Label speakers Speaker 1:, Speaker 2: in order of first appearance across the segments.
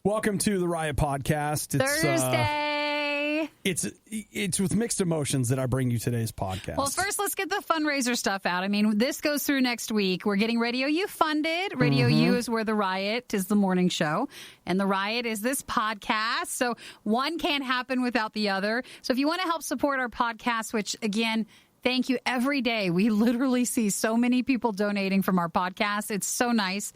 Speaker 1: Welcome to the RIOT podcast.
Speaker 2: It's Thursday.
Speaker 1: It's with mixed emotions that I bring you today's podcast.
Speaker 2: Well, first, let's get the fundraiser stuff out. I mean, this goes through next week. We're getting RadioU funded. RadioU is where the RIOT is the morning show, and the RIOT is this podcast. So one can't happen without the other. So if you want to help support our podcast, which, again, thank you every day. We literally see so many people donating from our podcast. It's so nice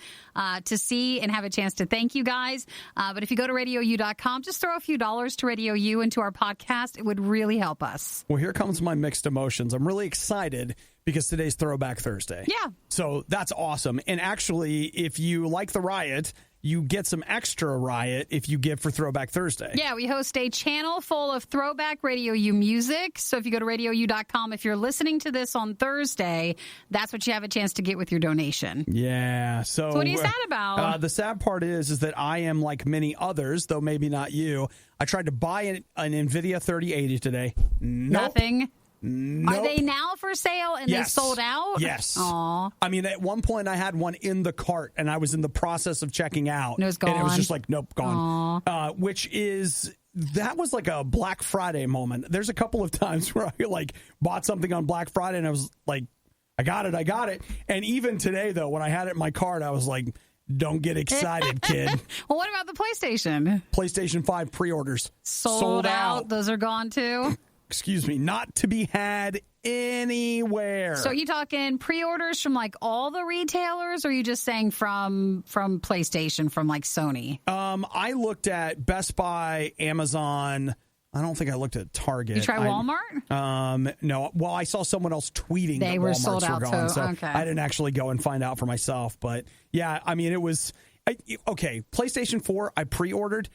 Speaker 2: to see and have a chance to thank you guys. But if you go to RadioU.com, just throw a few dollars to RadioU into our podcast. It would really help us.
Speaker 1: Well, here comes my mixed emotions. I'm really excited because today's Throwback Thursday.
Speaker 2: Yeah.
Speaker 1: So that's awesome. And actually, if you like the RIOT, you get some extra RIOT if you give for Throwback Thursday.
Speaker 2: Yeah, we host a channel full of throwback RadioU music. So if you go to RadioU.com, if you're listening to this on Thursday, that's what you have a chance to get with your donation.
Speaker 1: Yeah. So
Speaker 2: what are you sad about?
Speaker 1: The sad part is that I am like many others, though maybe not you. I tried to buy an NVIDIA 3080 today. Nope.
Speaker 2: Nothing.
Speaker 1: Nope.
Speaker 2: Are they now for sale and
Speaker 1: Yes.
Speaker 2: they sold out?
Speaker 1: Yes.
Speaker 2: Aw.
Speaker 1: I mean, at one point I had one in the cart and I was in the process of checking out.
Speaker 2: And it was gone.
Speaker 1: And it was just like, nope, gone. That was like a Black Friday moment. There's a couple of times where I like bought something on Black Friday and I was like, I got it. And even today, though, when I had it in my cart, I was like, don't get excited, kid.
Speaker 2: Well, what about the PlayStation?
Speaker 1: PlayStation 5 pre-orders.
Speaker 2: Sold out. Those are gone too?
Speaker 1: Excuse me, not to be had anywhere.
Speaker 2: So are you talking pre-orders from like all the retailers, or are you just saying from PlayStation, from like Sony?
Speaker 1: I looked at Best Buy, Amazon. I don't think I looked at Target.
Speaker 2: You try Walmart?
Speaker 1: No. Well, I saw someone else tweeting
Speaker 2: they
Speaker 1: that
Speaker 2: were
Speaker 1: Walmarts
Speaker 2: sold out
Speaker 1: were gone,
Speaker 2: too.
Speaker 1: so
Speaker 2: Okay.
Speaker 1: I didn't actually go and find out for myself. But yeah, I mean, it was okay. PlayStation 4, I pre-ordered.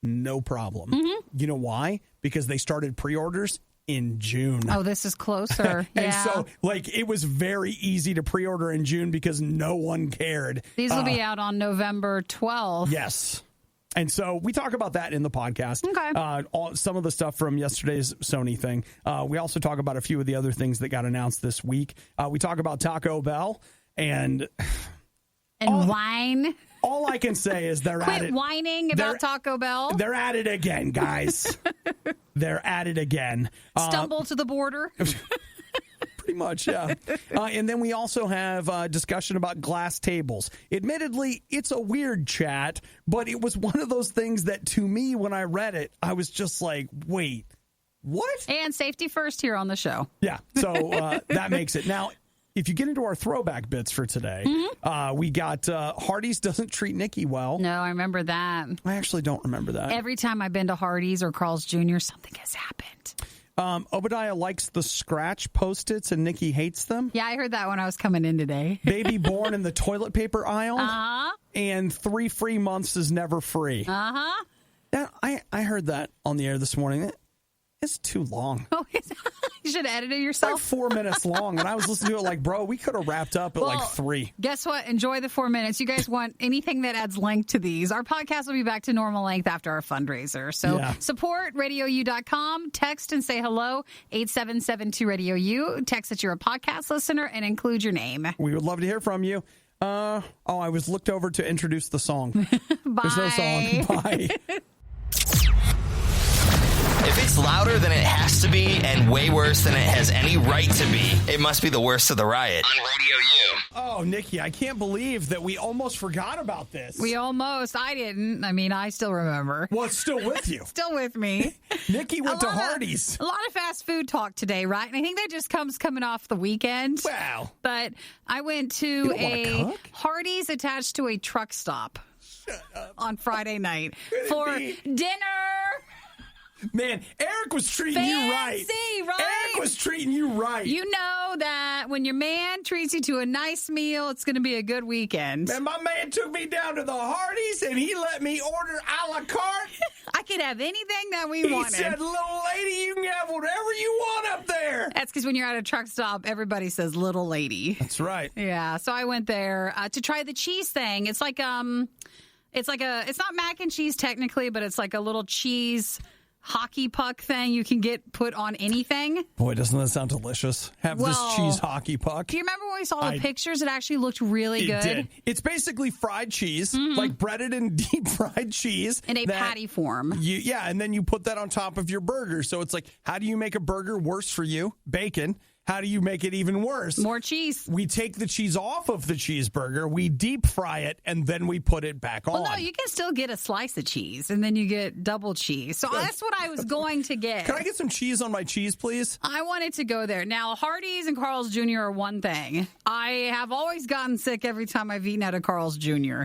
Speaker 1: No problem.
Speaker 2: Mm-hmm.
Speaker 1: You know why? Because they started pre-orders in June.
Speaker 2: Oh, this is closer. Yeah.
Speaker 1: And so, like, it was very easy to pre-order in June because no one cared.
Speaker 2: These will be out on November 12th.
Speaker 1: Yes. And so we talk about that in the podcast.
Speaker 2: Okay.
Speaker 1: Some of the stuff from yesterday's Sony thing. We also talk about a few of the other things that got announced this week. We talk about Taco Bell and
Speaker 2: wine.
Speaker 1: All I can say is they're at it.
Speaker 2: Quit whining about Taco Bell.
Speaker 1: They're at it again, guys. They're at it again.
Speaker 2: Stumble to the border.
Speaker 1: Pretty much, yeah. And then we also have a discussion about glass tables. Admittedly, it's a weird chat, but it was one of those things that, to me, when I read it, I was just like, wait, what?
Speaker 2: And safety first here on the show.
Speaker 1: Yeah, so that makes it. Now, if you get into our throwback bits for today, we got Hardee's doesn't treat Nikki well.
Speaker 2: No, I remember that.
Speaker 1: I actually don't remember that.
Speaker 2: Every time I've been to Hardee's or Carl's Jr., something has happened.
Speaker 1: Obadiah likes the scratch Post-its and Nikki hates them.
Speaker 2: Yeah, I heard that when I was coming in today.
Speaker 1: Baby born in the toilet paper aisle.
Speaker 2: Uh-huh.
Speaker 1: And 3 free months is never free.
Speaker 2: Uh-huh.
Speaker 1: Yeah, I heard that on the air this morning. It's too long.
Speaker 2: Oh, you should edit it
Speaker 1: It's
Speaker 2: yourself.
Speaker 1: like 4 minutes long, and I was listening to it like, bro, we could have wrapped up at like 3.
Speaker 2: Guess what? Enjoy the 4 minutes. You guys want anything that adds length to these. Our podcast will be back to normal length after our fundraiser. So support RadioU.com. Text and say hello, 8772-RadioU. Text that you're a podcast listener and include your name.
Speaker 1: We would love to hear from you. I was looked over to introduce the song.
Speaker 2: Bye.
Speaker 1: There's no song. Bye.
Speaker 3: If it's louder than it has to be and way worse than it has any right to be, it must be the worst of the riot. On RadioU.
Speaker 1: Oh, Nikki, I can't believe that we almost forgot about this.
Speaker 2: I didn't. I mean, I still remember.
Speaker 1: Well, it's still with you.
Speaker 2: Still with me.
Speaker 1: Nikki went to Hardee's.
Speaker 2: A lot of fast food talk today, right? And I think that just coming off the weekend.
Speaker 1: Wow.
Speaker 2: But I went to a Hardee's attached to a truck stop on Friday night for dinner.
Speaker 1: Man, Eric was treating you right. Eric was treating you right.
Speaker 2: You know that when your man treats you to a nice meal, it's going to be a good weekend.
Speaker 1: And my man took me down to the Hardee's, and he let me order a la carte.
Speaker 2: I could have anything that we wanted.
Speaker 1: He said, little lady, you can have whatever you want up there.
Speaker 2: That's because when you're at a truck stop, everybody says little lady.
Speaker 1: That's right.
Speaker 2: Yeah, so I went there to try the cheese thing. It's like it's not mac and cheese technically, but it's like a little cheese hockey puck thing you can get put on anything.
Speaker 1: Boy, doesn't that sound delicious? Have this cheese hockey puck.
Speaker 2: Do you remember when we saw the pictures? It actually looked really good.
Speaker 1: It did. It's basically fried cheese, like breaded and deep fried cheese.
Speaker 2: In a patty form.
Speaker 1: And then you put that on top of your burger. So it's like, how do you make a burger worse for you? Bacon. How do you make it even worse?
Speaker 2: More cheese.
Speaker 1: We take the cheese off of the cheeseburger, we deep fry it, and then we put it back on.
Speaker 2: Well, no, you can still get a slice of cheese, and then you get double cheese. So that's what I was going to get.
Speaker 1: Can I get some cheese on my cheese, please?
Speaker 2: I wanted to go there. Now, Hardee's and Carl's Jr. are one thing. I have always gotten sick every time I've eaten at a Carl's Jr.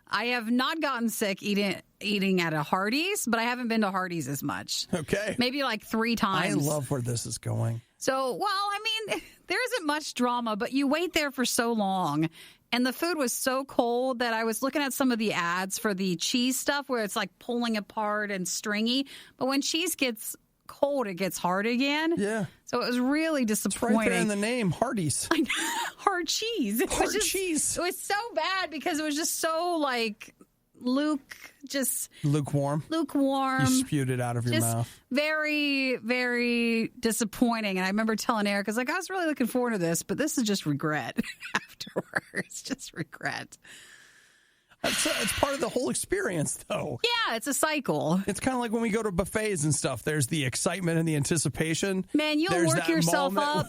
Speaker 2: I have not gotten sick eating at a Hardee's, but I haven't been to Hardee's as much.
Speaker 1: Okay.
Speaker 2: Maybe like 3 times.
Speaker 1: I love where this is going.
Speaker 2: So, well, I mean, there isn't much drama, but you wait there for so long. And the food was so cold that I was looking at some of the ads for the cheese stuff where it's like pulling apart and stringy. But when cheese gets cold, it gets hard again.
Speaker 1: Yeah.
Speaker 2: So it was really disappointing.
Speaker 1: It's right there in the name, Hardee's.
Speaker 2: Hard cheese.
Speaker 1: Hard cheese.
Speaker 2: It was so bad because it was just so like
Speaker 1: lukewarm.
Speaker 2: Lukewarm.
Speaker 1: You spewed it out of your mouth.
Speaker 2: Very, very disappointing. And I remember telling Eric, I was like, I was really looking forward to this, but this is just regret afterwards. Just regret.
Speaker 1: It's part of the whole experience, though.
Speaker 2: Yeah, it's a cycle.
Speaker 1: It's kind of like when we go to buffets and stuff. There's the excitement and the anticipation.
Speaker 2: Man, you'll work yourself up.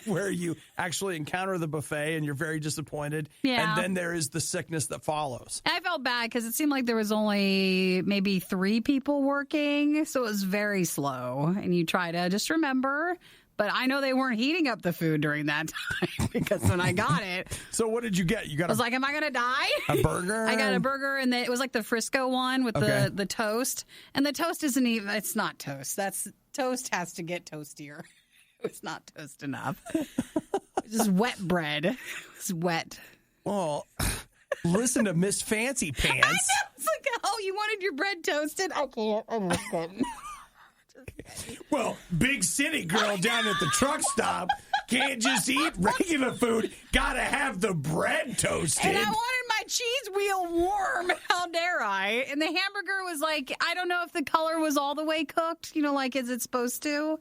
Speaker 1: Where you actually encounter the buffet and you're very disappointed.
Speaker 2: Yeah.
Speaker 1: And then there is the sickness that follows.
Speaker 2: I felt bad because it seemed like there was only maybe 3 people working. So it was very slow. And you try to just remember. But I know they weren't heating up the food during that time because when I got it.
Speaker 1: So what did you get? I
Speaker 2: was like, am I going to die?
Speaker 1: A burger?
Speaker 2: I got a burger, and it was like the Frisco one with the toast. And the toast isn't even, it's not toast. Toast has to get toastier. It was not toast enough. It was just wet bread. It was wet.
Speaker 1: Well, listen to Miss Fancy Pants.
Speaker 2: I know. It's like, oh, you wanted your bread toasted? I can't. I just couldn't.
Speaker 1: Well, big city girl down at the truck stop can't just eat regular food. Gotta have the bread toasted.
Speaker 2: And I wanted my cheese wheel warm. How dare I? And the hamburger was like, I don't know if the color was all the way cooked. You know, like, is it supposed to?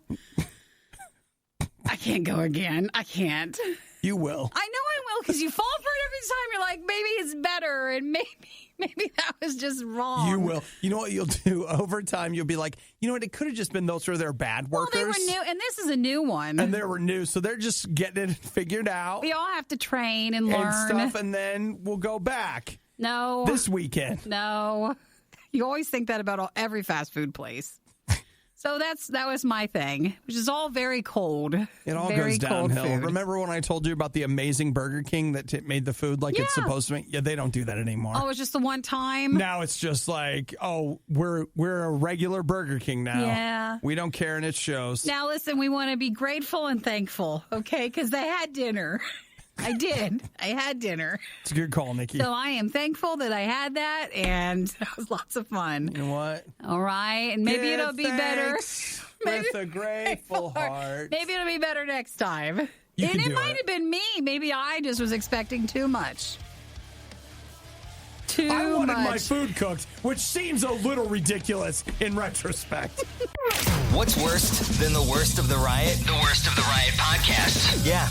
Speaker 2: I can't go again. I can't.
Speaker 1: You will.
Speaker 2: I know I will because you fall for it every time. You're like, maybe it's better, and maybe that was just wrong.
Speaker 1: You will. You know what you'll do? Over time, you'll be like, you know what? It could have just been those are their bad workers.
Speaker 2: Well, they were new, and this is a new one.
Speaker 1: And they were new, so they're just getting it figured out.
Speaker 2: We all have to train and learn.
Speaker 1: And stuff, and then we'll go back.
Speaker 2: No.
Speaker 1: This weekend.
Speaker 2: No. You always think that about every fast food place. So that was my thing, which is all very cold.
Speaker 1: It all
Speaker 2: very
Speaker 1: goes downhill.
Speaker 2: Food.
Speaker 1: Remember when I told you about the amazing Burger King that made the food like it's supposed to make? Yeah, they don't do that anymore.
Speaker 2: Oh, it's just the one time?
Speaker 1: Now it's just like, oh, we're a regular Burger King now.
Speaker 2: Yeah.
Speaker 1: We don't care, and it shows.
Speaker 2: Now, listen, we want to be grateful and thankful, okay? Because they had dinner. I did. I had dinner.
Speaker 1: It's a good call, Nikki.
Speaker 2: So I am thankful that I had that, and that was lots of fun.
Speaker 1: You know what?
Speaker 2: All right. And maybe it'll be better.
Speaker 1: With a grateful heart.
Speaker 2: Maybe it'll be better next time. It might have been me. Maybe I just was expecting too much.
Speaker 1: I wanted my food cooked, which seems a little ridiculous in retrospect.
Speaker 3: What's worse than the worst of the riot? The worst of the riot podcast. Yeah.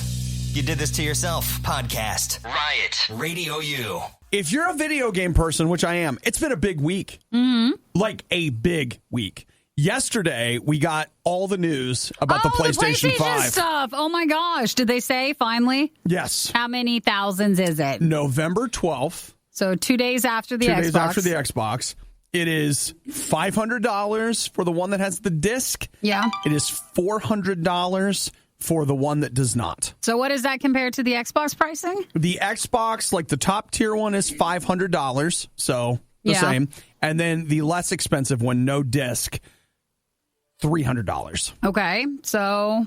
Speaker 3: You did this to yourself. Podcast. Riot. RadioU.
Speaker 1: If you're a video game person, which I am, it's been a big week.
Speaker 2: Mm-hmm.
Speaker 1: Like a big week. Yesterday, we got all the news about the PlayStation 5
Speaker 2: stuff. Oh my gosh. Did they say finally?
Speaker 1: Yes.
Speaker 2: How many thousands is it?
Speaker 1: November 12th.
Speaker 2: So 2 days after the Xbox.
Speaker 1: 2 days after the Xbox. It is $500 for the one that has the disc.
Speaker 2: Yeah.
Speaker 1: It is $400 for the one that does not.
Speaker 2: So what is that compared to the Xbox pricing?
Speaker 1: The Xbox, like the top tier one, is $500. So the same. And then the less expensive one, no disc, $300.
Speaker 2: Okay. So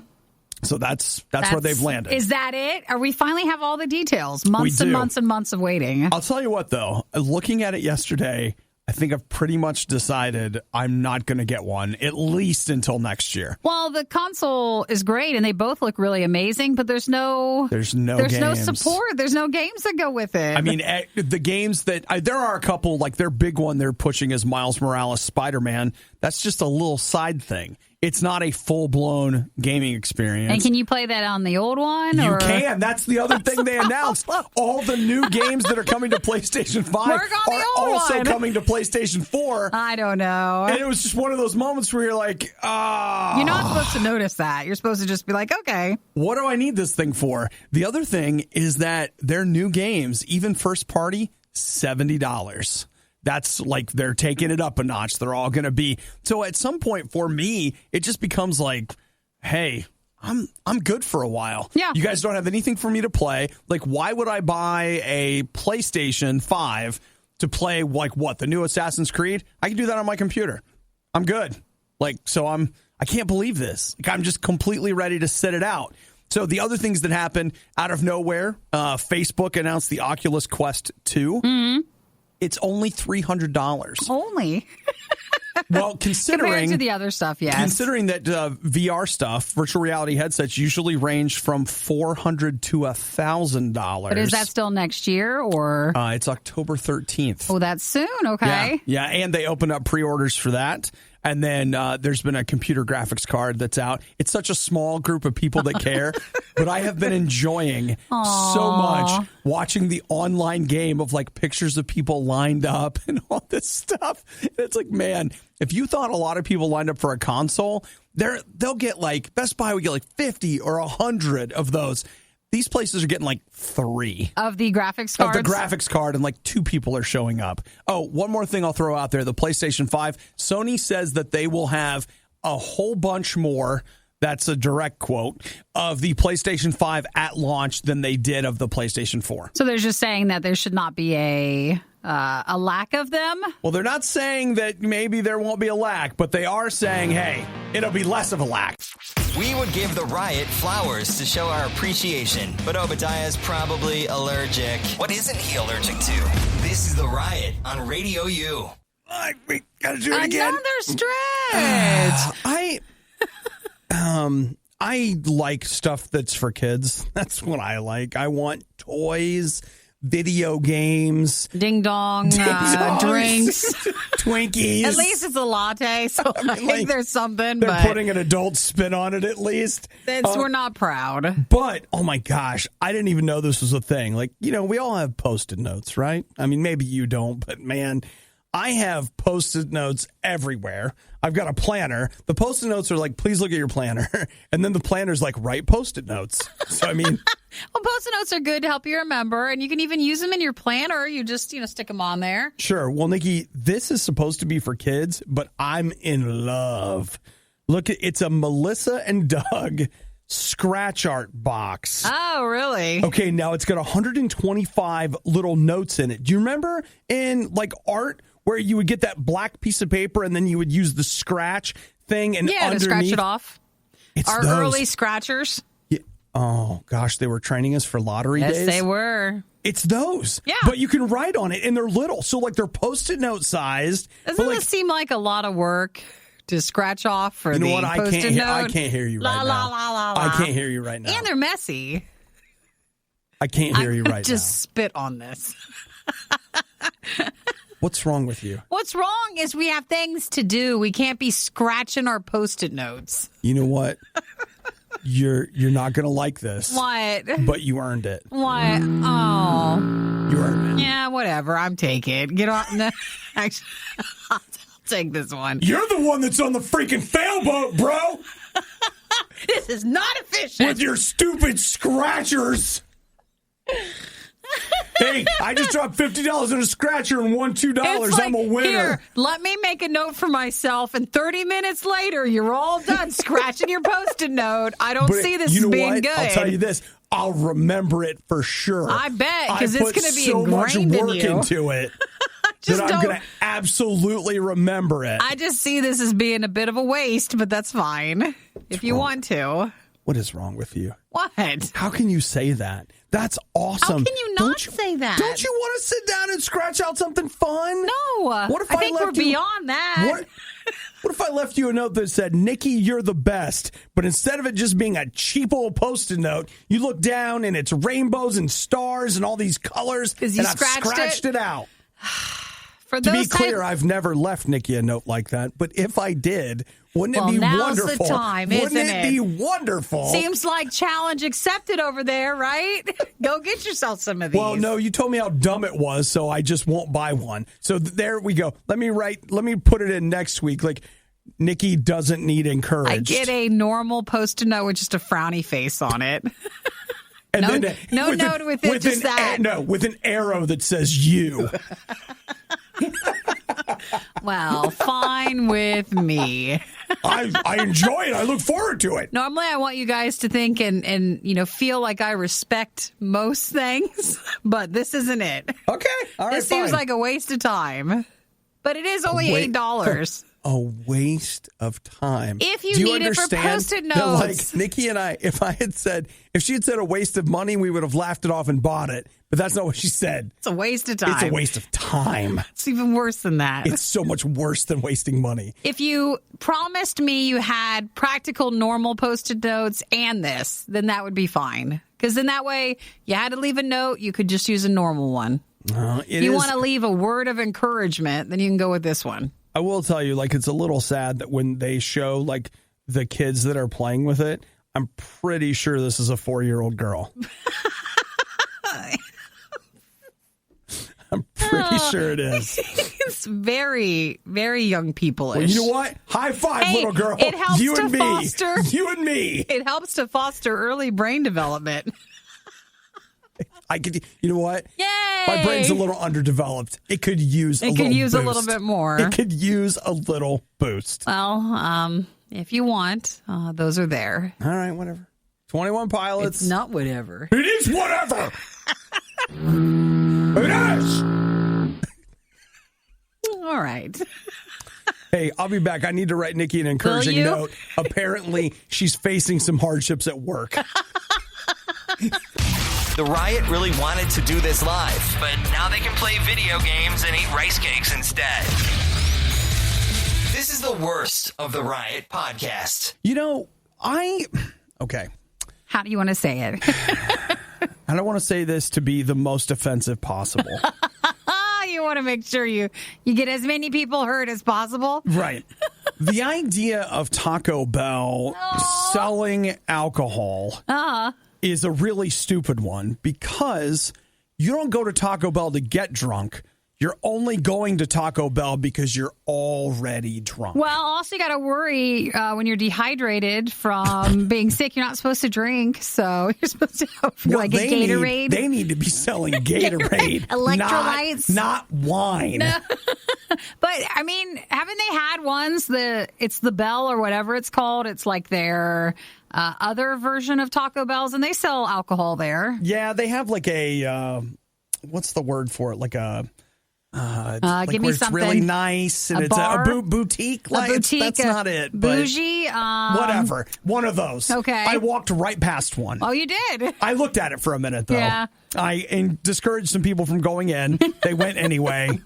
Speaker 1: that's where they've landed.
Speaker 2: Is that it? Are we finally have all the details? Months and months and months of waiting.
Speaker 1: I'll tell you what, though. Looking at it yesterday, I think I've pretty much decided I'm not going to get one, at least until next year.
Speaker 2: Well, the console is great, and they both look really amazing, but there's no
Speaker 1: games.
Speaker 2: No support. There's no games that go with it.
Speaker 1: I mean, the games that there are a couple, like their big one they're pushing is Miles Morales Spider-Man. That's just a little side thing. It's not a full-blown gaming experience.
Speaker 2: And can you play that on the old one?
Speaker 1: You can. That's the other thing they announced. All the new games that are coming to PlayStation 5 are also coming to PlayStation 4.
Speaker 2: I don't know.
Speaker 1: And it was just one of those moments where you're like,
Speaker 2: You're not supposed to notice that. You're supposed to just be like, okay.
Speaker 1: What do I need this thing for? The other thing is that their new games, even first party, $70. That's like they're taking it up a notch. They're all going to be. So at some point for me, it just becomes like, hey, I'm good for a while.
Speaker 2: Yeah.
Speaker 1: You guys don't have anything for me to play. Like, why would I buy a PlayStation 5 to play like what? The new Assassin's Creed? I can do that on my computer. I'm good. Like, so I can't believe this. Like, I'm just completely ready to sit it out. So the other things that happened out of nowhere, Facebook announced the Oculus Quest 2.
Speaker 2: Mm-hmm.
Speaker 1: It's only $300.
Speaker 2: Only?
Speaker 1: Well, considering
Speaker 2: compared to the other stuff, yes.
Speaker 1: Considering that VR stuff, virtual reality headsets usually range from $400 to $1,000.
Speaker 2: But is that still next year or?
Speaker 1: It's October 13th.
Speaker 2: Oh, that's soon. Okay.
Speaker 1: Yeah, and they opened up pre-orders for that. And then there's been a computer graphics card that's out. It's such a small group of people that care. But I have been enjoying so much watching the online game of like pictures of people lined up and all this stuff. And it's like, man, if you thought a lot of people lined up for a console, they'll get like, Best Buy would get like 50 or 100 of those. These places are getting like 3
Speaker 2: of the graphics cards.
Speaker 1: Of the graphics card, and like 2 people are showing up. Oh, one more thing I'll throw out there. The PlayStation 5, Sony says that they will have a whole bunch more, that's a direct quote, of the PlayStation 5 at launch than they did of the PlayStation 4.
Speaker 2: So they're just saying that there should not be a lack of them?
Speaker 1: Well, they're not saying that maybe there won't be a lack, but they are saying, hey, it'll be less of a lack.
Speaker 3: We would give the Riot flowers to show our appreciation, but Obadiah's probably allergic. What isn't he allergic to? This is the Riot on Radio U.
Speaker 1: We gotta do it again.
Speaker 2: Another stretch.
Speaker 1: I like stuff that's for kids. That's what I like. I want toys, video games,
Speaker 2: ding dong, drinks,
Speaker 1: Twinkies.
Speaker 2: At least it's a latte, so I think there's something.
Speaker 1: They're putting an adult spin on it at least.
Speaker 2: We're not proud.
Speaker 1: But, oh my gosh, I didn't even know this was a thing. Like, you know, we all have Post-it notes, right? I mean, maybe you don't, but man, I have Post-it notes everywhere. I've got a planner. The Post-it notes are like, please look at your planner. And then the planner's like, write Post-it notes. So, I mean.
Speaker 2: Well, Post-it notes are good to help you remember, and you can even use them in your planner. You just, stick them on there.
Speaker 1: Sure. Well, Nikki, this is supposed to be for kids, but I'm in love. Look, it's a Melissa and Doug scratch art box.
Speaker 2: Oh, really?
Speaker 1: Okay, now it's got 125 little notes in it. Do you remember in like art where you would get that black piece of paper and then you would use the scratch thing and underneath?
Speaker 2: To scratch it off.
Speaker 1: It's
Speaker 2: Our
Speaker 1: those.
Speaker 2: Early scratchers.
Speaker 1: Yeah. Oh, gosh, they were training us for lottery days.
Speaker 2: Yes, they were.
Speaker 1: It's those.
Speaker 2: Yeah.
Speaker 1: But you can write on it, and they're little. So, like, they're Post-it note sized.
Speaker 2: Doesn't this seem like a lot of work to scratch off for the Post-it note?
Speaker 1: I can't hear you right now. I can't hear you right now.
Speaker 2: And they're messy.
Speaker 1: I can't hear you right now.
Speaker 2: Just spit on this.
Speaker 1: What's wrong with you?
Speaker 2: What's wrong is we have things to do. We can't be scratching our Post-it notes.
Speaker 1: You know what? You're not going to like this.
Speaker 2: What?
Speaker 1: But you earned it.
Speaker 2: What? Oh.
Speaker 1: You earned it.
Speaker 2: Yeah, whatever. I'm taking it. Get on. No, actually, I'll take this one.
Speaker 1: You're the one that's on the freaking failboat, bro.
Speaker 2: This is not efficient.
Speaker 1: With your stupid scratchers. Hey, I just dropped $50 in a scratcher and won $2. Like, I'm a winner.
Speaker 2: Here, let me make a note for myself, and 30 minutes later, you're all done scratching your Post-it note. I don't see this as being good.
Speaker 1: I'll tell you this. I'll remember it for sure.
Speaker 2: I bet, because it's going to be
Speaker 1: so much
Speaker 2: ingrained
Speaker 1: work
Speaker 2: in you.
Speaker 1: into it that I'm going to absolutely remember it.
Speaker 2: I just see this as being a bit of a waste, but that's fine if you want to.
Speaker 1: What is wrong with you?
Speaker 2: What?
Speaker 1: How can you say that? That's awesome.
Speaker 2: How can you not say that?
Speaker 1: Don't you want to sit down and scratch out something fun?
Speaker 2: No.
Speaker 1: What if
Speaker 2: I think we're beyond that.
Speaker 1: What if I left you a note that said, Nikki, you're the best, but instead of it just being a cheapo Post-it note, you look down and it's rainbows and stars and all these colors, and I've scratched it out. To be clear, I've never left Nikki a note like that, but if I did, wouldn't it be wonderful?
Speaker 2: Now's the time,
Speaker 1: wouldn't it be wonderful?
Speaker 2: Seems like challenge accepted over there, right? Go get yourself some of these.
Speaker 1: Well, no, you told me how dumb it was, so I just won't buy one. So there we go. Let me put it in next week. Like, Nikki doesn't need encouraged.
Speaker 2: I get a normal Post-it note with just a frowny face on it.
Speaker 1: And
Speaker 2: no note with it, just that.
Speaker 1: No, with an arrow that says you.
Speaker 2: Well, fine with me.
Speaker 1: I enjoy it. I look forward to it.
Speaker 2: Normally, I want you guys to think and feel like I respect most things, but this isn't it.
Speaker 1: Okay, all right.
Speaker 2: This seems like a waste of time, but it is only $8.
Speaker 1: A waste of time.
Speaker 2: If you need it for Post-it notes.
Speaker 1: That, like, Nikki and I, if she had said a waste of money, we would have laughed it off and bought it. But that's not what she said.
Speaker 2: It's a waste of time.
Speaker 1: It's a waste of time.
Speaker 2: It's even worse than that.
Speaker 1: It's so much worse than wasting money.
Speaker 2: If you promised me you had practical, normal Post-it notes and this, then that would be fine. Because then that way, you had to leave a note, you could just use a normal one. If you want to leave a word of encouragement, then you can go with this one.
Speaker 1: I will tell you, like, it's a little sad that when they show, like, the kids that are playing with it, I'm pretty sure this is a 4-year-old girl. I'm pretty sure it is.
Speaker 2: It's very, very young people-ish.
Speaker 1: Well, you know what? High five, little girl.
Speaker 2: It helps
Speaker 1: you and
Speaker 2: to
Speaker 1: me.
Speaker 2: foster.
Speaker 1: You and me.
Speaker 2: It helps to foster early brain development.
Speaker 1: You know what?
Speaker 2: Yay!
Speaker 1: My brain's a little underdeveloped. It could use a little boost.
Speaker 2: It could use a little bit more.
Speaker 1: It could use a little boost.
Speaker 2: Well, if you want, those are there.
Speaker 1: All right, whatever. 21 Pilots.
Speaker 2: It's not whatever.
Speaker 1: It is whatever. It is.
Speaker 2: All right.
Speaker 1: Hey, I'll be back. I need to write Nikki an encouraging note. Apparently, she's facing some hardships at work.
Speaker 3: The Riot really wanted to do this live, but now they can play video games and eat rice cakes instead. This is the worst of the Riot podcast.
Speaker 1: You know, okay.
Speaker 2: How do you want to say it?
Speaker 1: I don't want to say this to be the most offensive possible.
Speaker 2: You want to make sure you get as many people heard as possible.
Speaker 1: Right. The idea of Taco Bell selling alcohol is a really stupid one, because you don't go to Taco Bell to get drunk. You're only going to Taco Bell because you're already drunk.
Speaker 2: Well, also you got to worry when you're dehydrated from being sick. You're not supposed to drink, so you're supposed to have a Gatorade.
Speaker 1: They need to be selling Gatorade.
Speaker 2: Electrolytes.
Speaker 1: Not wine.
Speaker 2: But, I mean, haven't they had ones, it's the Bell or whatever it's called. It's like their other version of Taco Bell's, and they sell alcohol there.
Speaker 1: Yeah, they have like a, what's the word for it? Like a...
Speaker 2: give me something.
Speaker 1: It's really nice, and it's a boutique.
Speaker 2: A boutique.
Speaker 1: That's not it.
Speaker 2: Bougie.
Speaker 1: Whatever. One of those.
Speaker 2: Okay.
Speaker 1: I walked right past one.
Speaker 2: Oh, you did?
Speaker 1: I looked at it for a minute, though.
Speaker 2: Yeah.
Speaker 1: I discouraged some people from going in. They went anyway.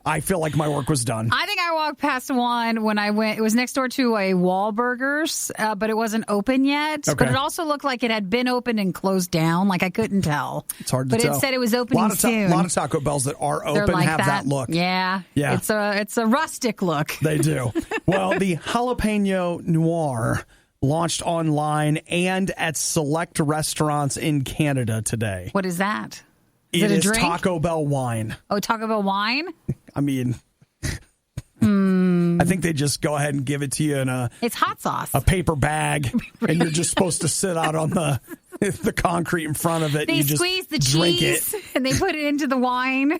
Speaker 1: I feel like my work was done.
Speaker 2: I think I walked past one when I went. It was next door to a Wahlburgers, but it wasn't open yet.
Speaker 1: Okay.
Speaker 2: But it also looked like it had been opened and closed down. Like I couldn't tell.
Speaker 1: It's hard to tell.
Speaker 2: But it said it was opening soon.
Speaker 1: A lot of Taco Bells that are open
Speaker 2: like
Speaker 1: have that look.
Speaker 2: Yeah. It's a rustic look.
Speaker 1: They do. Well, the Jalapeno Noir launched online and at select restaurants in Canada today.
Speaker 2: What is that?
Speaker 1: It is
Speaker 2: drink?
Speaker 1: Taco Bell wine.
Speaker 2: Oh, Taco Bell wine?
Speaker 1: I mean, I think they just go ahead and give it to you in
Speaker 2: it's hot sauce.
Speaker 1: A paper bag, and you're just supposed to sit out on the concrete in front of it.
Speaker 2: They
Speaker 1: and you
Speaker 2: squeeze
Speaker 1: just
Speaker 2: the
Speaker 1: drink
Speaker 2: cheese,
Speaker 1: it.
Speaker 2: and they put it into the wine.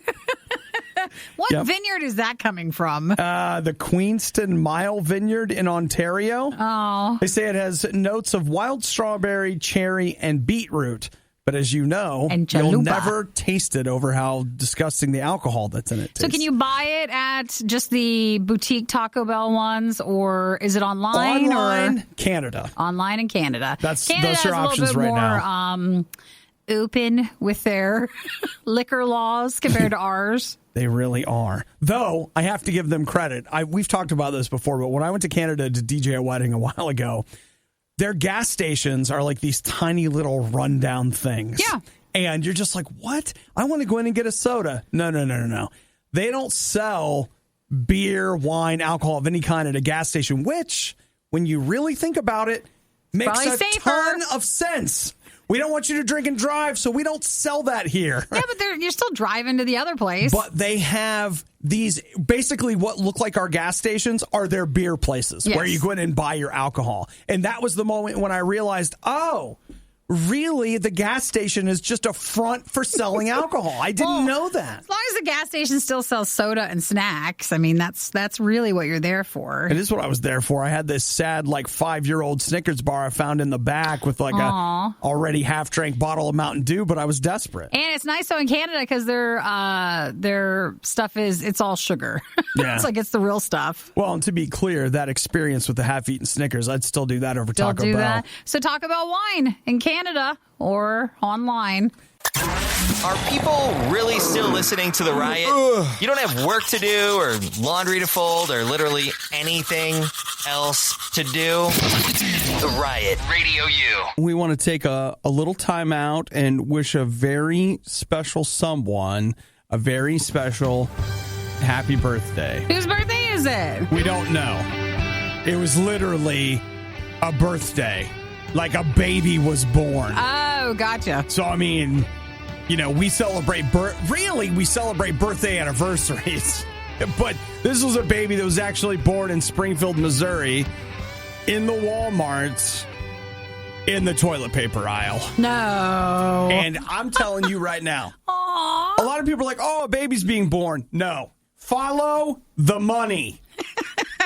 Speaker 2: What vineyard is that coming from?
Speaker 1: The Queenston Mile Vineyard in Ontario.
Speaker 2: Oh.
Speaker 1: They say it has notes of wild strawberry, cherry, and beetroot, But as you know,
Speaker 2: And
Speaker 1: you'll
Speaker 2: chalupa.
Speaker 1: never taste it over how disgusting the alcohol that's in it tastes.
Speaker 2: So can you buy it at just the boutique Taco Bell ones, or is it online?
Speaker 1: Online,
Speaker 2: or
Speaker 1: Canada.
Speaker 2: Online in Canada.
Speaker 1: Canada's
Speaker 2: Canada's
Speaker 1: your
Speaker 2: a little
Speaker 1: options
Speaker 2: bit
Speaker 1: right
Speaker 2: more,
Speaker 1: now.
Speaker 2: Open with their liquor laws compared to ours.
Speaker 1: They really are. Though, I have to give them credit. We've talked about this before, but when I went to Canada to DJ a wedding a while ago, their gas stations are like these tiny little rundown things.
Speaker 2: Yeah.
Speaker 1: And you're just like, what? I want to go in and get a soda. No. They don't sell beer, wine, alcohol of any kind at a gas station, which, when you really think about it, makes
Speaker 2: Probably
Speaker 1: a
Speaker 2: safer.
Speaker 1: ton of sense. We don't want you to drink and drive, so we don't sell that here.
Speaker 2: Yeah, but you're still driving to the other place.
Speaker 1: But they have these, basically what look like our gas stations are their beer places
Speaker 2: Yes.
Speaker 1: where you go in and buy your alcohol. And that was the moment when I realized, oh, really, the gas station is just a front for selling alcohol. I didn't know that.
Speaker 2: As long as the gas station still sells soda and snacks, I mean, that's really what you're there for.
Speaker 1: It is what I was there for. I had this sad, like, 5-year-old Snickers bar I found in the back with, like, a already half-drank bottle of Mountain Dew, but I was desperate.
Speaker 2: And it's nice, though, in Canada, because their stuff it's all sugar.
Speaker 1: Yeah.
Speaker 2: It's like it's the real stuff.
Speaker 1: Well, and to be clear, that experience with the half-eaten Snickers, I'd still do that over Taco Bell.
Speaker 2: That. So Taco Bell wine in Canada or online.
Speaker 3: Are people really still listening to the Riot? You don't have work to do or laundry to fold or literally anything else to do? The Riot, Radio U.
Speaker 1: We want to take a little time out and wish a very special someone a very special happy birthday.
Speaker 2: Whose birthday is it?
Speaker 1: We don't know. It was literally a birthday. Like a baby was born.
Speaker 2: Oh, gotcha.
Speaker 1: So, I mean, you know, we celebrate birthday anniversaries. But this was a baby that was actually born in Springfield, Missouri, in the Walmart, in the toilet paper aisle.
Speaker 2: No.
Speaker 1: And I'm telling you right now,
Speaker 2: Aww.
Speaker 1: a lot of people are like, oh, a baby's being born. No. Follow the money.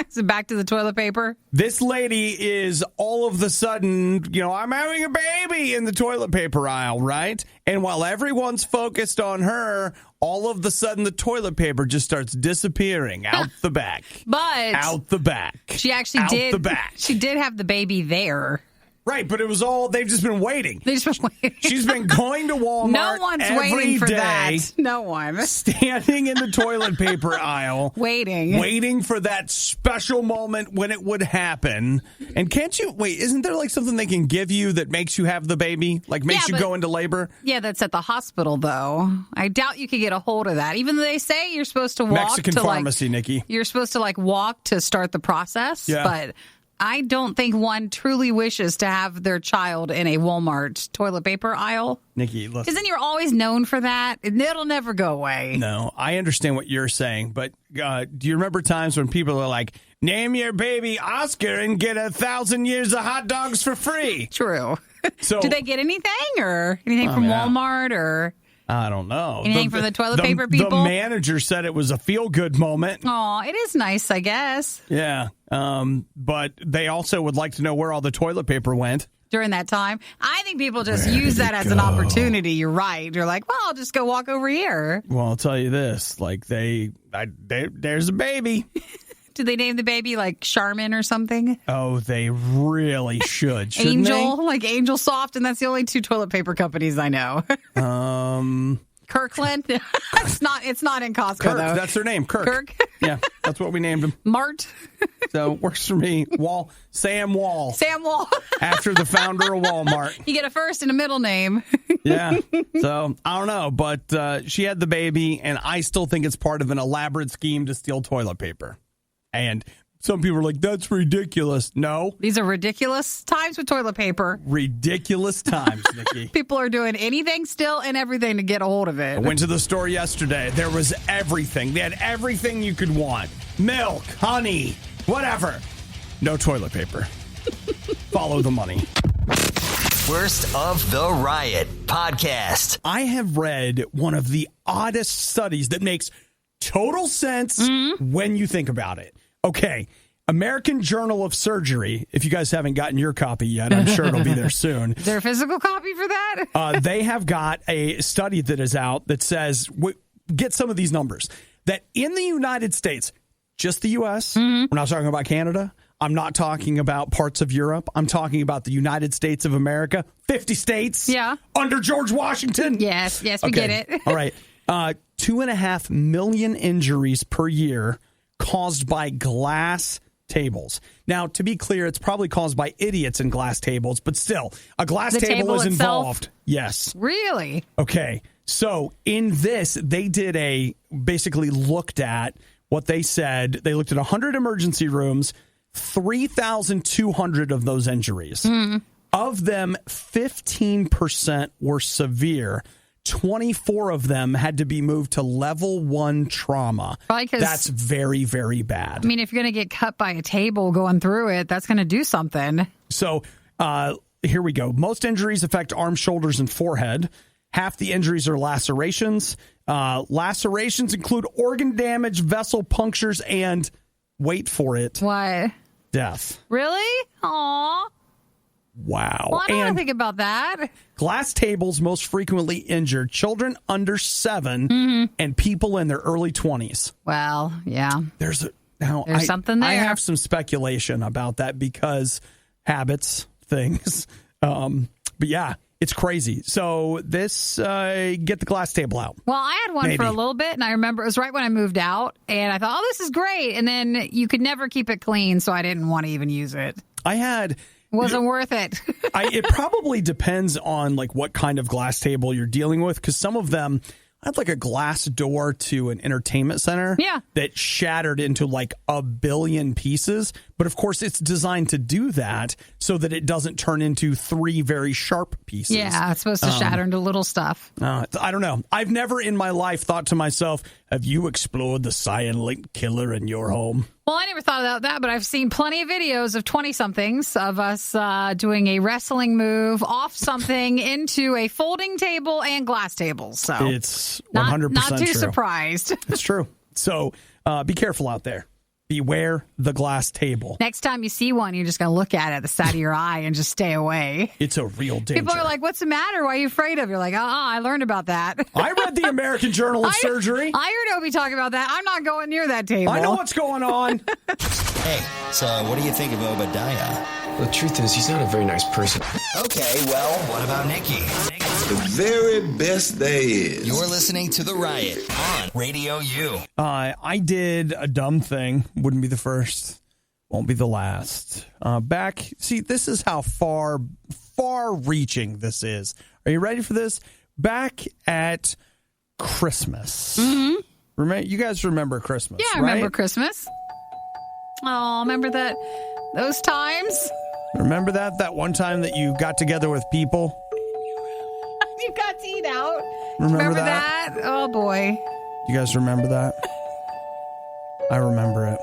Speaker 2: So back to the toilet paper.
Speaker 1: This lady is all of the sudden, you know, I'm having a baby in the toilet paper aisle, right? And while everyone's focused on her, all of the sudden the toilet paper just starts disappearing out the back.
Speaker 2: But
Speaker 1: out the back.
Speaker 2: She actually did.
Speaker 1: The back.
Speaker 2: She did have the baby there.
Speaker 1: Right, but it was all, they've just been waiting.
Speaker 2: They just been waiting.
Speaker 1: She's been going to Walmart
Speaker 2: No one's
Speaker 1: every
Speaker 2: waiting for
Speaker 1: day,
Speaker 2: that. No one.
Speaker 1: standing in the toilet paper aisle. Waiting for that special moment when it would happen. And can't you, wait, isn't there like something they can give you that makes you have the baby? Like makes you go into labor?
Speaker 2: Yeah, that's at the hospital, though. I doubt you could get a hold of that. Even though they say you're supposed to walk
Speaker 1: Mexican
Speaker 2: to
Speaker 1: pharmacy, Nikki.
Speaker 2: You're supposed to like walk to start the process.
Speaker 1: Yeah.
Speaker 2: But I don't think one truly wishes to have their child in a Walmart toilet paper aisle.
Speaker 1: Nikki, look.
Speaker 2: Because then you're always known for that. And it'll never go away.
Speaker 1: No, I understand what you're saying, but do you remember times when people are like, name your baby Oscar and get 1,000 years of hot dogs for free?
Speaker 2: True.
Speaker 1: So,
Speaker 2: do they get anything or anything from Walmart or?
Speaker 1: I don't know.
Speaker 2: Anything from the toilet paper people?
Speaker 1: The manager said it was a feel-good moment.
Speaker 2: Oh, it is nice, I guess.
Speaker 1: Yeah. But they also would like to know where all the toilet paper went.
Speaker 2: During that time. I think people just use that as an opportunity. You're right. You're like, well, I'll just go walk over here.
Speaker 1: Well, I'll tell you this. Like, there's a baby.
Speaker 2: Do they name the baby like Charmin or something?
Speaker 1: Oh, they really should.
Speaker 2: Angel,
Speaker 1: they?
Speaker 2: like Angel Soft, and that's the only 2 toilet paper companies I know. Kirkland. It's not in Costco,
Speaker 1: Kirk,
Speaker 2: though.
Speaker 1: that's their name, Kirk. Yeah, that's what we named him.
Speaker 2: Mart.
Speaker 1: So works for me. Sam Wall.
Speaker 2: Sam Wall.
Speaker 1: After the founder of Walmart.
Speaker 2: You get a first and a middle name.
Speaker 1: Yeah. So I don't know, but she had the baby, and I still think it's part of an elaborate scheme to steal toilet paper. And some people are like, that's ridiculous. No.
Speaker 2: These are ridiculous times with toilet paper.
Speaker 1: Ridiculous times, Nikki.
Speaker 2: People are doing anything still and everything to get a hold of it.
Speaker 1: I went to the store yesterday. There was everything. They had everything you could want. Milk, honey, whatever. No toilet paper. Follow the money.
Speaker 3: Worst of the Riot podcast.
Speaker 1: I have read one of the oddest studies that makes total sense when you think about it. Okay, American Journal of Surgery. If you guys haven't gotten your copy yet, I'm sure it'll be there soon.
Speaker 2: Is there a physical copy for that?
Speaker 1: They have got a study that is out that says, get some of these numbers, that in the United States, just the U.S., we're not talking about Canada, I'm not talking about parts of Europe, I'm talking about the United States of America, 50 states under George Washington.
Speaker 2: Yes, we get it.
Speaker 1: All right. 2.5 million injuries per year caused by glass tables. Now, to be clear, it's probably caused by idiots in glass tables, but still, a glass table is involved. Yes.
Speaker 2: Really?
Speaker 1: Okay. So in this, they basically looked at what they said. They looked at 100 emergency rooms, 3,200 of those injuries. Of them, 15% were severe. 24 of them had to be moved to level 1 trauma. That's very, very bad.
Speaker 2: I mean, if you're going to get cut by a table going through it, that's going to do something.
Speaker 1: So here we go. Most injuries affect arms, shoulders, and forehead. Half the injuries are lacerations. Lacerations include organ damage, vessel punctures, and wait for it.
Speaker 2: What?
Speaker 1: Death.
Speaker 2: Really? Aw.
Speaker 1: Wow.
Speaker 2: Well, I don't want to think about that.
Speaker 1: Glass tables most frequently injure children under 7 and people in their early 20s.
Speaker 2: Well, yeah.
Speaker 1: There's
Speaker 2: something there.
Speaker 1: I have some speculation about that because habits, things. But yeah, it's crazy. So this, get the glass table out.
Speaker 2: Well, I had one for a little bit, and I remember it was right when I moved out, and I thought, oh, this is great. And then you could never keep it clean, so I didn't want to even use it. Wasn't worth it.
Speaker 1: It probably depends on like what kind of glass table you're dealing with, because some of them, I had like a glass door to an entertainment center that shattered into like 1 billion pieces. But of course, it's designed to do that so that it doesn't turn into 3 very sharp pieces.
Speaker 2: Yeah, it's supposed to shatter into little stuff.
Speaker 1: I don't know. I've never in my life thought to myself, have you explored the silent killer in your home?
Speaker 2: Well, I never thought about that, but I've seen plenty of videos of 20-somethings of us doing a wrestling move off something into a folding table and glass tables. So
Speaker 1: it's 100%
Speaker 2: not too
Speaker 1: true.
Speaker 2: Surprised.
Speaker 1: It's true. So be careful out there. Beware the glass table.
Speaker 2: Next time you see one, you're just going to look at it at the side of your eye and just stay away.
Speaker 1: It's a real danger.
Speaker 2: People are like, what's the matter? Why are you afraid of it? You're like, I learned about that.
Speaker 1: I read the American Journal of Surgery.
Speaker 2: I heard Obi talk about that. I'm not going near that table.
Speaker 1: I know what's going on.
Speaker 3: Hey, so what do you think of Obadiah?
Speaker 4: The truth is, he's not a very nice person.
Speaker 3: Okay, well, what about Nikki?
Speaker 5: The very best there is.
Speaker 3: You're listening to The Riot on RadioU.
Speaker 1: I did a dumb thing. Wouldn't be the first. Won't be the last. This is how far-reaching this is. Are you ready for this? Back at Christmas. You guys remember Christmas,
Speaker 2: Yeah, I remember Christmas. Oh, remember those times?
Speaker 1: Remember that one time that you got together with people?
Speaker 2: You got to eat out.
Speaker 1: Remember that?
Speaker 2: Oh, boy.
Speaker 1: You guys remember that? I remember it.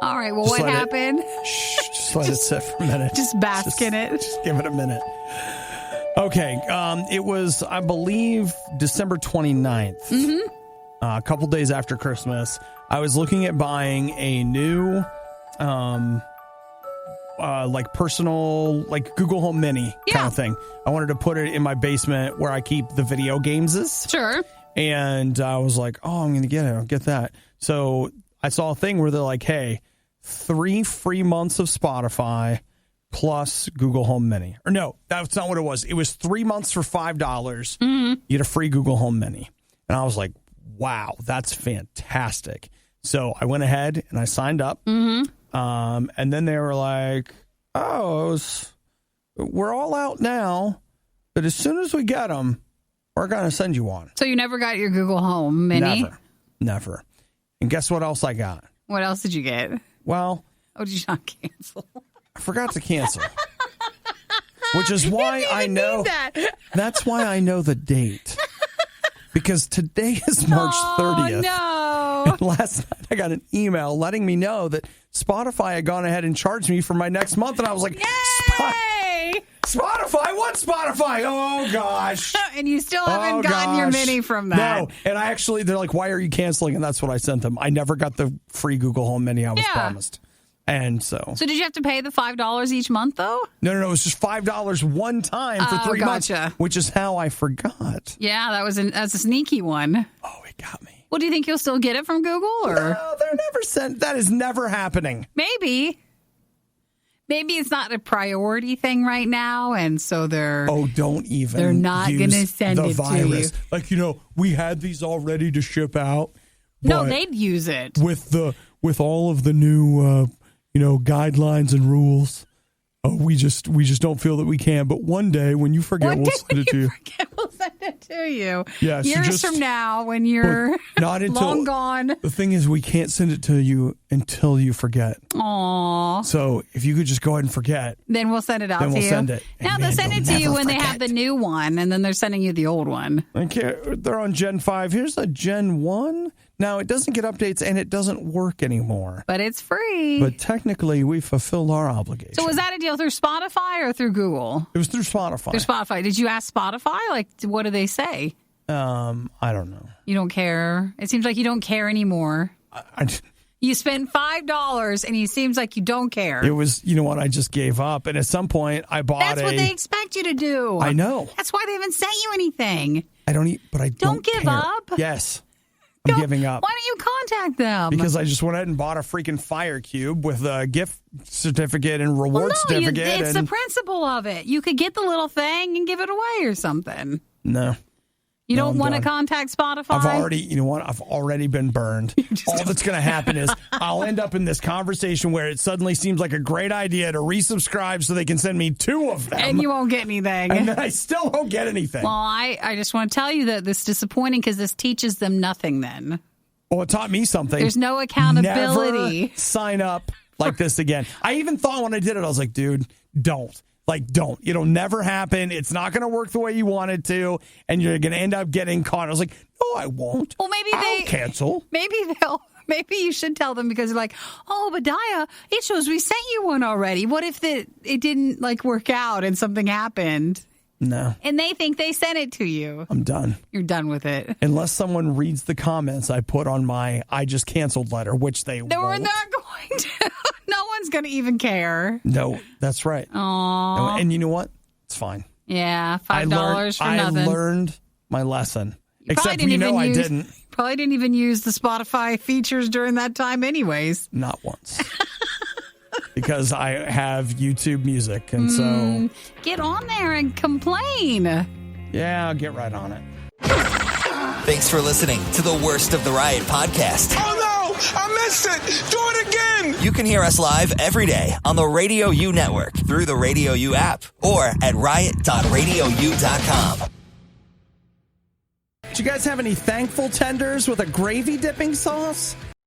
Speaker 2: All right, well, what happened?
Speaker 1: Just let it sit for a minute.
Speaker 2: Just bask in it.
Speaker 1: Just give it a minute. Okay, it was, I believe, December 29th. A couple days after Christmas. I was looking at buying a new personal Google Home Mini kind of thing. I wanted to put it in my basement where I keep the video games.
Speaker 2: Sure.
Speaker 1: And I was like, oh, I'm going to get it. I'll get that. So I saw a thing where they're like, hey, 3 free months of Spotify plus Google Home Mini. Or no, that's not what it was. It was 3 months for $5. You get a free Google Home Mini. And I was like, wow, that's fantastic. So I went ahead and I signed up. And then they were like, we're all out now, but as soon as we get them, we're going to send you one.
Speaker 2: So you never got your Google Home Mini?
Speaker 1: Never. And guess what else I got?
Speaker 2: What else did you get?
Speaker 1: Well.
Speaker 2: Oh, did you not cancel?
Speaker 1: I forgot to cancel. Which is why I know. That's why I know the date. Because today is March 30th.
Speaker 2: No.
Speaker 1: And last night I got an email letting me know that Spotify had gone ahead and charged me for my next month. And I was like,
Speaker 2: yay!
Speaker 1: Spotify? What Spotify? Oh, gosh.
Speaker 2: And you still haven't gotten your Mini from that.
Speaker 1: No. And they're like, why are you canceling? And that's what I sent them. I never got the free Google Home Mini I was promised. And so
Speaker 2: did you have to pay the $5 each month, though?
Speaker 1: No, it was just $5 one time for 3 months, which is how I forgot.
Speaker 2: Yeah, that's a sneaky one.
Speaker 1: Oh, it got me.
Speaker 2: Well, do you think you'll still get it from Google? Or?
Speaker 1: No, they're never sent. That is never happening.
Speaker 2: Maybe it's not a priority thing right now, and so they're not going to send it to you.
Speaker 1: Like, we had these all ready to ship out.
Speaker 2: No, they'd use it
Speaker 1: with all of the new guidelines and rules. We just don't feel that we can. But one day when you forget, we'll send it to you.
Speaker 2: We'll send it to you.
Speaker 1: Yeah,
Speaker 2: years from now, when you're
Speaker 1: not until,
Speaker 2: long gone.
Speaker 1: The thing is, we can't send it to you until you forget.
Speaker 2: Aww.
Speaker 1: So if you could just go ahead and forget,
Speaker 2: then we'll send it out to you.
Speaker 1: Then we'll send it.
Speaker 2: Now they'll send it to you when they have the new one, and then they're sending you the old one.
Speaker 1: Okay, they're on Gen 5. Here's a Gen 1. Now, it doesn't get updates, and it doesn't work anymore.
Speaker 2: But it's free.
Speaker 1: But technically, we fulfilled our obligation.
Speaker 2: So was that a deal through Spotify or through Google?
Speaker 1: It was through Spotify.
Speaker 2: Through Spotify. Did you ask Spotify? Like, what do they say?
Speaker 1: I don't know.
Speaker 2: You don't care? It seems like you don't care anymore. You spent $5, and it seems like you don't care.
Speaker 1: It was, you know what, I just gave up. And at some point, I bought
Speaker 2: That's what they expect you to do.
Speaker 1: I know.
Speaker 2: That's why they haven't sent you anything.
Speaker 1: I don't
Speaker 2: give
Speaker 1: care.
Speaker 2: up.
Speaker 1: Yes. I'm giving up.
Speaker 2: Why don't you contact them?
Speaker 1: Because I just went ahead and bought a freaking Fire Cube with a gift certificate and reward certificate.
Speaker 2: It's the principle of it. You could get the little thing and give it away or something.
Speaker 1: No.
Speaker 2: You don't want to contact Spotify?
Speaker 1: I've already been burned. All that's going to happen is I'll end up in this conversation where it suddenly seems like a great idea to resubscribe so they can send me 2 of them.
Speaker 2: And you won't get anything.
Speaker 1: And then I still won't get anything.
Speaker 2: Well, I just want to tell you that this is disappointing because this teaches them nothing then.
Speaker 1: Well, it taught me something.
Speaker 2: There's no accountability.
Speaker 1: Never sign up like this again. I even thought when I did it, I was like, dude, don't. Don't. It'll never happen. It's not going to work the way you want it to, and you're going to end up getting caught. I was like, no, I won't.
Speaker 2: Well, maybe
Speaker 1: I'll cancel.
Speaker 2: Maybe you should tell them because they're like, oh, Obadiah, it shows we sent you one already. What if it didn't work out and something happened?
Speaker 1: No.
Speaker 2: And they think they sent it to you.
Speaker 1: I'm done.
Speaker 2: You're done with it.
Speaker 1: Unless someone reads the comments I put on my I just canceled letter, which they won't.
Speaker 2: We're not going to. No one's going to even care.
Speaker 1: No, that's right.
Speaker 2: Aww.
Speaker 1: And you know what? It's fine.
Speaker 2: Yeah, $5 for nothing.
Speaker 1: I learned my lesson. Except I didn't.
Speaker 2: Probably didn't even use the Spotify features during that time anyways.
Speaker 1: Not once. Because I have YouTube Music, and so...
Speaker 2: Get on there and complain.
Speaker 1: Yeah, I'll get right on it.
Speaker 3: Thanks for listening to the Worst of the Riot podcast.
Speaker 5: Oh, no! I missed it! Do it again!
Speaker 3: You can hear us live every day on the RadioU network through the RadioU app or at riot.radiou.com.
Speaker 1: Do you guys have any thankful tenders with a gravy dipping sauce?